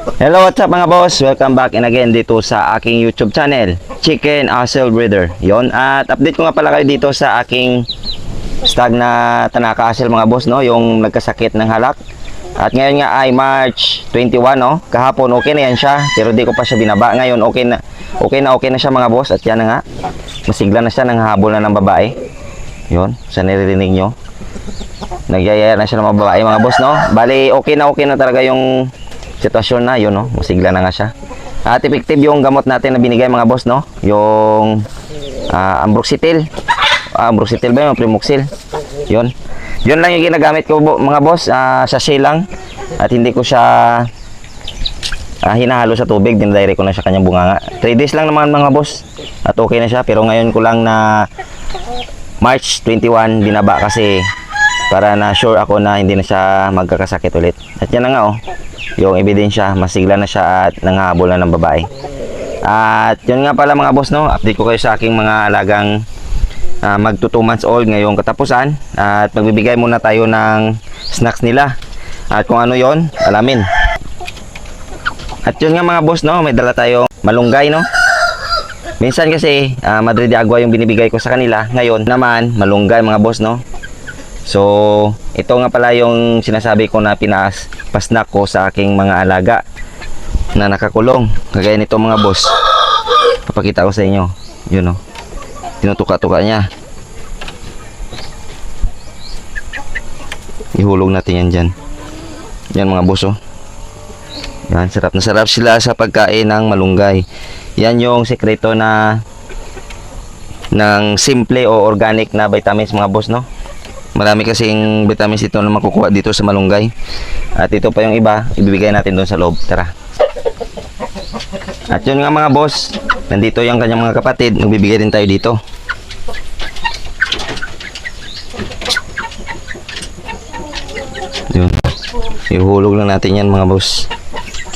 Hello, what's up mga boss? Welcome back and again dito sa aking YouTube channel, Chicken Hustle Breeder. Yon, at update ko nga pala kayo dito sa aking stag na Tanaka Hustle mga boss, no? Yung nagkasakit ng halak. At ngayon nga ay March 21, no? Kahapon okay na yan siya, pero di ko pa siya binaba. Ngayon okay na siya mga boss. At yan na nga, masigla na siya, nang habol na ng babae. Yon, sa naririnig nyo, nagyayaya na siya ng mga babae mga boss, no? Bali okay na talaga yung sitwasyon na yun, no? Masigla na nga siya. At effective yung gamot natin na binigay mga boss, no? Yung Ambroxetil. Ambroxetil ba yung Primoxil? Yun. Yun lang yung ginagamit ko mga boss. Sachet lang. At hindi ko siya hinahalo sa tubig. Dindirect ko na siya kanyang bunganga. 3 days lang naman mga boss. At okay na siya. Pero ngayon ko lang na March 21 binaba kasi para na sure ako na hindi na siya magkakasakit ulit. At yan na nga, oh, yung ebidensya, masigla na siya at nangahabol na ng babae. At yun nga pala mga boss, no, update ko kayo sa aking mga alagang magto 2 months old ngayong katapusan. At magbibigay muna tayo ng snacks nila. At kung ano yon, alamin. At yun nga mga boss, no, may dala tayong malunggay, no. Minsan kasi Madre de Agua yung binibigay ko sa kanila. Ngayon naman malunggay mga boss, no. So, ito nga pala yung sinasabi ko na pasnak ko sa aking mga alaga na nakakulong. Kagaya nito mga boss. Papakita ko sa inyo. Yun, oh. Tinutuka-tuka niya. Ihulog natin yan dyan. Yan mga boss, oh. Yan, sarap na sarap sila sa pagkain ng malunggay. Yan yung sekreto ng simple o organic na vitamins mga boss, no. Marami kasing vitamins ito na makukuha dito sa malunggay. At ito pa yung iba, ibibigay natin doon sa loob. Tara. At yun nga mga boss, nandito yung kanyang mga kapatid. Magbibigay din tayo dito. Yun. Ihulog lang natin yan mga boss.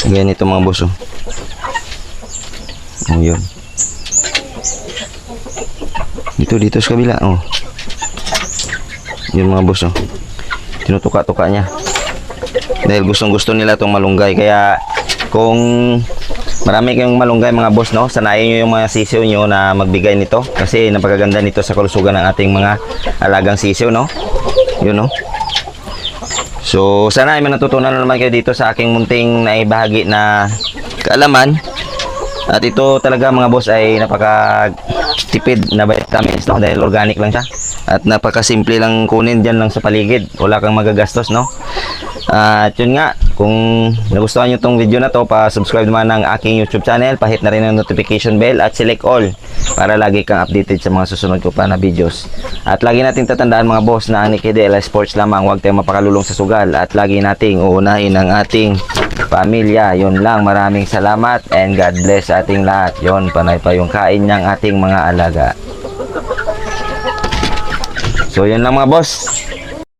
Ganyan ito mga boss, oh. Oh, yun. Dito sa kabila, oh. Yun mga boss, oh. Tinutuka-tuka niya. Dahil gustong-gusto nila itong malunggay. Kaya kung marami kayong malunggay mga boss, no, sanayin nyo yung mga sisiw nyo na magbigay nito. Kasi napakaganda nito sa kalusugan ng ating mga alagang sisiw, no. Yun, no. So sana ay natutunan na naman kayo dito sa aking munting naibahagi na kaalaman. At ito talaga mga boss ay napaka-tipid na vitamins, no? Dahil organic lang siya. At napaka-simple lang kunin dyan lang sa paligid. Wala kang magagastos, no? At yun nga, kung nagustuhan nyo itong video na to, pa-subscribe naman ng aking YouTube channel. Pahit na rin ang notification bell at select all para lagi kang updated sa mga susunod ko pa na videos. At lagi natin tatandaan mga boss na ang Nikidela Sports lamang, huwag tayong mapakalulong sa sugal. At lagi nating uunahin ang ating pamilya. Yun lang, maraming salamat and God bless sa ating lahat. Yun, panay pa yung kain ng ating mga alaga. So yun lang mga boss.